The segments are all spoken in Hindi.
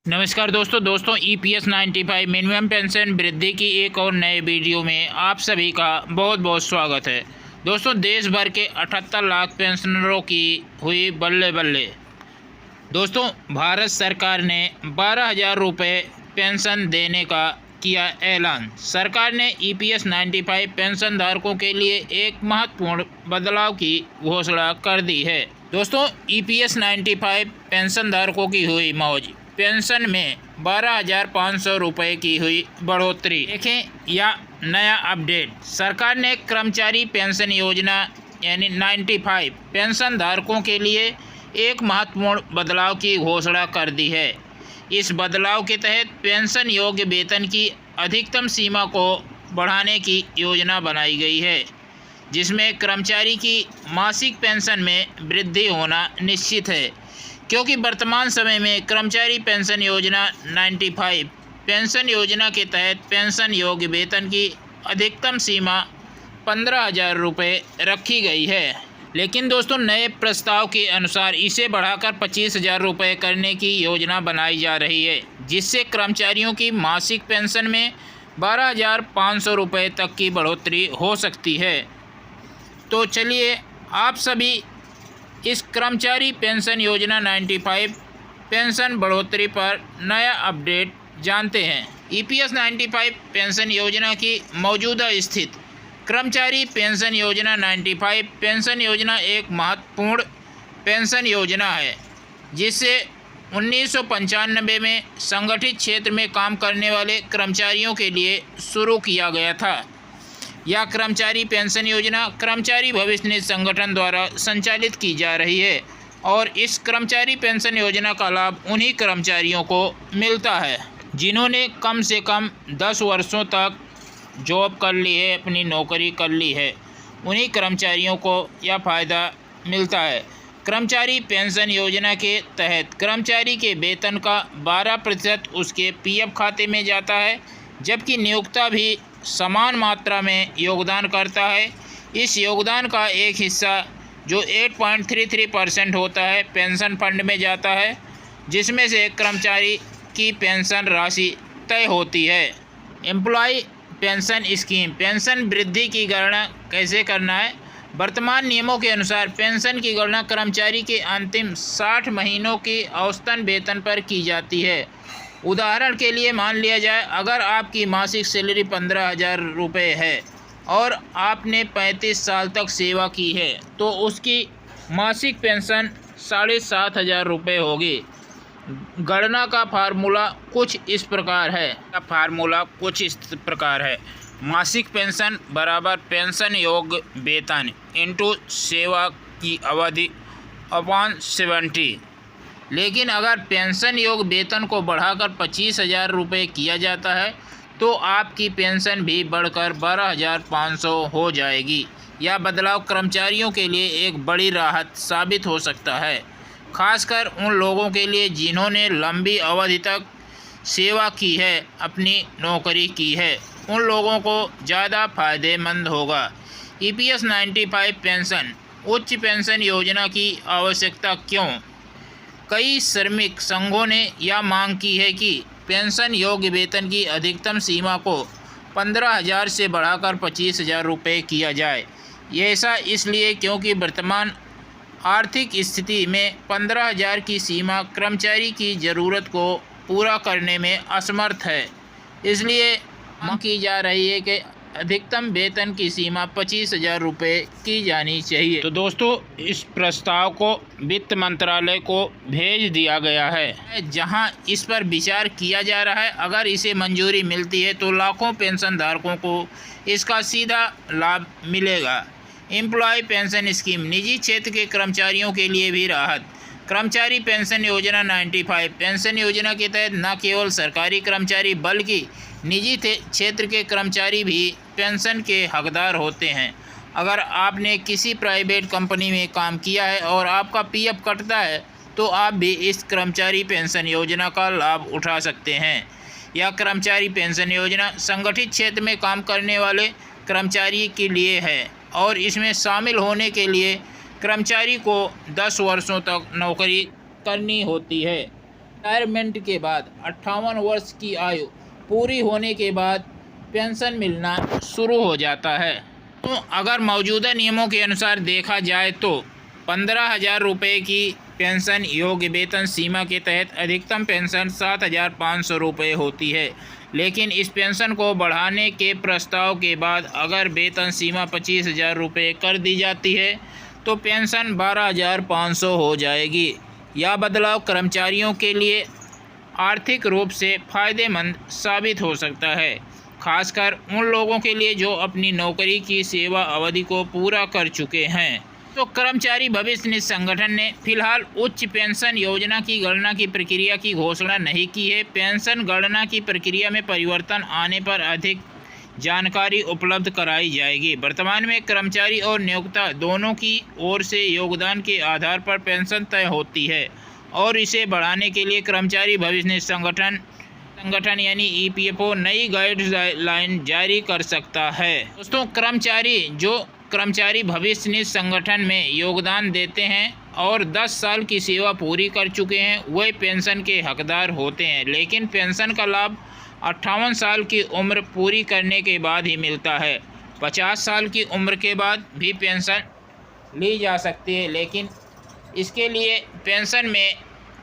नमस्कार दोस्तों EPS 95 मिनिमम पेंशन वृद्धि की एक और नए वीडियो में आप सभी का बहुत बहुत स्वागत है। दोस्तों, देश भर के 78 लाख पेंशनरों की हुई बल्ले बल्ले। दोस्तों, भारत सरकार ने 12,000 रुपये पेंशन देने का किया ऐलान। सरकार ने EPS 95 पेंशन धारकों के लिए एक महत्वपूर्ण बदलाव की घोषणा कर दी है। दोस्तों, EPS 95 पेंशन धारकों की हुई मौज। पेंशन में 12,500 रुपये की हुई बढ़ोतरी। देखें यह नया अपडेट। सरकार ने कर्मचारी पेंशन योजना यानी 95 पेंशन धारकों के लिए एक महत्वपूर्ण बदलाव की घोषणा कर दी है। इस बदलाव के तहत पेंशन योग्य वेतन की अधिकतम सीमा को बढ़ाने की योजना बनाई गई है, जिसमें कर्मचारी की मासिक पेंशन में वृद्धि होना निश्चित है, क्योंकि वर्तमान समय में कर्मचारी पेंशन योजना 95 पेंशन योजना के तहत पेंशन योग्य वेतन की अधिकतम सीमा 15,000 रुपये रखी गई है। लेकिन दोस्तों, नए प्रस्ताव के अनुसार इसे बढ़ाकर 25,000 रुपये करने की योजना बनाई जा रही है, जिससे कर्मचारियों की मासिक पेंशन में 12,500 रुपये तक की बढ़ोतरी हो सकती है। तो चलिए आप सभी इस कर्मचारी पेंशन योजना 95 पेंशन बढ़ोतरी पर नया अपडेट जानते हैं। EPS 95 पेंशन योजना की मौजूदा स्थिति। कर्मचारी पेंशन योजना 95 पेंशन योजना एक महत्वपूर्ण पेंशन योजना है, जिसे 1995 में संगठित क्षेत्र में काम करने वाले कर्मचारियों के लिए शुरू किया गया था। यह कर्मचारी पेंशन योजना कर्मचारी भविष्य निधि संगठन द्वारा संचालित की जा रही है और इस कर्मचारी पेंशन योजना का लाभ उन्हीं कर्मचारियों को मिलता है जिन्होंने कम से कम 10 वर्षों तक जॉब कर ली है, अपनी नौकरी कर ली है। उन्हीं कर्मचारियों को यह फ़ायदा मिलता है। कर्मचारी पेंशन योजना के तहत कर्मचारी के वेतन का 12% उसके PF खाते में जाता है, जबकि नियोक्ता भी समान मात्रा में योगदान करता है। इस योगदान का एक हिस्सा जो 8.33% होता है पेंशन फंड में जाता है, जिसमें से कर्मचारी की पेंशन राशि तय होती है। Employ pension scheme. पेंशन वृद्धि की गणना कैसे करना है। वर्तमान नियमों के अनुसार पेंशन की गणना कर्मचारी के अंतिम 60 महीनों की औसतन वेतन पर की जाती है। उदाहरण के लिए मान लिया जाए, अगर आपकी मासिक सैलरी 15,000 रुपये है और आपने 35 साल तक सेवा की है, तो उसकी मासिक पेंशन 7,500 रुपये होगी। गणना का फार्मूला कुछ इस प्रकार है। मासिक पेंशन बराबर पेंशन योग्य वेतन इंटू सेवा की अवधि अपॉन 70। लेकिन अगर पेंशन योग्य वेतन को बढ़ाकर 25,000 रुपये किया जाता है, तो आपकी पेंशन भी बढ़कर 12,500 हो जाएगी। यह बदलाव कर्मचारियों के लिए एक बड़ी राहत साबित हो सकता है, खासकर उन लोगों के लिए जिन्होंने लंबी अवधि तक सेवा की है, अपनी नौकरी की है। उन लोगों को ज़्यादा फायदेमंद होगा। EPS 95 पेंशन उच्च पेंशन योजना की आवश्यकता क्यों। कई श्रमिक संघों ने यह मांग की है कि पेंशन योग्य वेतन की अधिकतम सीमा को 15,000 से बढ़ाकर 25,000 रुपये किया जाए। ये ऐसा इसलिए क्योंकि वर्तमान आर्थिक स्थिति में 15,000 की सीमा कर्मचारी की ज़रूरत को पूरा करने में असमर्थ है। इसलिए मांग की जा रही है कि अधिकतम वेतन की सीमा 25,000 रुपये की जानी चाहिए। तो दोस्तों, इस प्रस्ताव को वित्त मंत्रालय को भेज दिया गया है, जहां इस पर विचार किया जा रहा है। अगर इसे मंजूरी मिलती है तो लाखों पेंशन धारकों को इसका सीधा लाभ मिलेगा। Employ pension scheme. निजी क्षेत्र के कर्मचारियों के लिए भी राहत। कर्मचारी पेंशन योजना 95 पेंशन योजना के तहत न केवल सरकारी कर्मचारी बल्कि निजी क्षेत्र के कर्मचारी भी पेंशन के हकदार होते हैं। अगर आपने किसी प्राइवेट कंपनी में काम किया है और आपका PF कटता है, तो आप भी इस कर्मचारी पेंशन योजना का लाभ उठा सकते हैं। यह कर्मचारी पेंशन योजना संगठित क्षेत्र में काम करने वाले कर्मचारी के लिए है और इसमें शामिल होने के लिए कर्मचारी को 10 वर्षों तक नौकरी करनी होती है। रिटायरमेंट के बाद 58 वर्ष की आयु पूरी होने के बाद पेंशन मिलना शुरू हो जाता है। तो अगर मौजूदा नियमों के अनुसार देखा जाए तो 15,000 रुपये की पेंशन योग्य वेतन सीमा के तहत अधिकतम पेंशन 7,500 रुपये होती है। लेकिन इस पेंशन को बढ़ाने के प्रस्ताव के बाद अगर वेतन सीमा 25,000 रुपये कर दी जाती है तो पेंशन 12,500 हो जाएगी। यह बदलाव कर्मचारियों के लिए आर्थिक रूप से फ़ायदेमंद साबित हो सकता है, खासकर उन लोगों के लिए जो अपनी नौकरी की सेवा अवधि को पूरा कर चुके हैं। तो कर्मचारी भविष्य निधि संगठन ने फिलहाल उच्च पेंशन योजना की गणना की प्रक्रिया की घोषणा नहीं की है। पेंशन गणना की प्रक्रिया में परिवर्तन आने पर अधिक जानकारी उपलब्ध कराई जाएगी। वर्तमान में कर्मचारी और नियोक्ता दोनों की ओर से योगदान के आधार पर पेंशन तय होती है और इसे बढ़ाने के लिए कर्मचारी भविष्य निधि संगठन यानी EPFO नई गाइडलाइन जारी कर सकता है। दोस्तों, कर्मचारी भविष्य निधि संगठन में योगदान देते हैं और 10 साल की सेवा पूरी कर चुके हैं, वे पेंशन के हकदार होते हैं। लेकिन पेंशन का लाभ 58 साल की उम्र पूरी करने के बाद ही मिलता है। 50 साल की उम्र के बाद भी पेंशन ली जा सकती है, लेकिन इसके लिए पेंशन में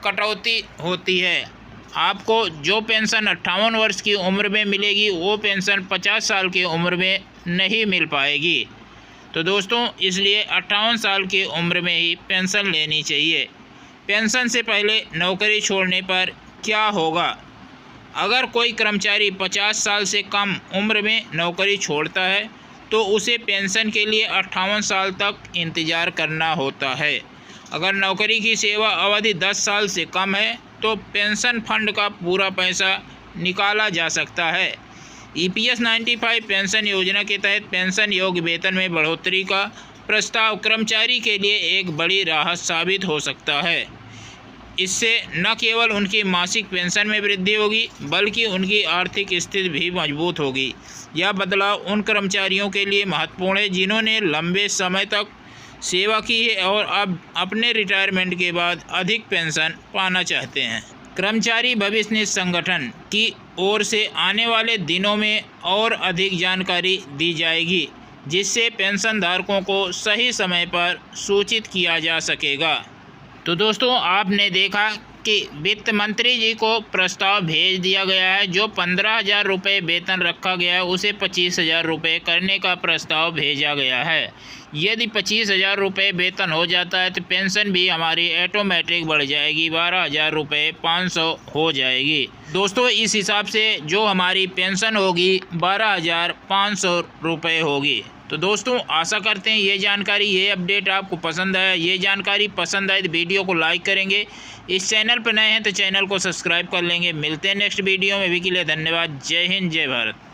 कटौती होती है। आपको जो पेंशन 58 वर्ष की उम्र में मिलेगी वो पेंशन 50 साल की उम्र में नहीं मिल पाएगी। तो दोस्तों, इसलिए 58 साल की उम्र में ही पेंशन लेनी चाहिए। पेंशन से पहले नौकरी छोड़ने पर क्या होगा? अगर कोई कर्मचारी 50 साल से कम उम्र में नौकरी छोड़ता है तो उसे पेंशन के लिए 58 साल तक इंतज़ार करना होता है। अगर नौकरी की सेवा अवधि 10 साल से कम है तो पेंशन फंड का पूरा पैसा निकाला जा सकता है। EPS 95 पेंशन योजना के तहत पेंशन योग्य वेतन में बढ़ोतरी का प्रस्ताव कर्मचारी के लिए एक बड़ी राहत साबित हो सकता है। इससे न केवल उनकी मासिक पेंशन में वृद्धि होगी बल्कि उनकी आर्थिक स्थिति भी मजबूत होगी। यह बदलाव उन कर्मचारियों के लिए महत्वपूर्ण है जिन्होंने लंबे समय तक सेवा की है और अब अपने रिटायरमेंट के बाद अधिक पेंशन पाना चाहते हैं। कर्मचारी भविष्य निधि संगठन की ओर से आने वाले दिनों में और अधिक जानकारी दी जाएगी, जिससे पेंशनधारकों को सही समय पर सूचित किया जा सकेगा। तो दोस्तों, आपने देखा कि वित्त मंत्री जी को प्रस्ताव भेज दिया गया है। जो 15,000 रुपये वेतन रखा गया है उसे 25,000 रुपये करने का प्रस्ताव भेजा गया है। यदि 25,000 रुपये वेतन हो जाता है तो पेंशन भी हमारी ऑटोमेटिक बढ़ जाएगी, 12,000 रुपये 500 हो जाएगी। दोस्तों, इस हिसाब से जो हमारी पेंशन होगी 12,500 रुपये होगी। तो दोस्तों, आशा करते हैं ये अपडेट आपको पसंद आया। ये जानकारी पसंद आए तो वीडियो को लाइक करेंगे। इस चैनल पर नए हैं तो चैनल को सब्सक्राइब कर लेंगे। मिलते हैं नेक्स्ट वीडियो में। अभी के लिए धन्यवाद। जय हिंद, जय भारत।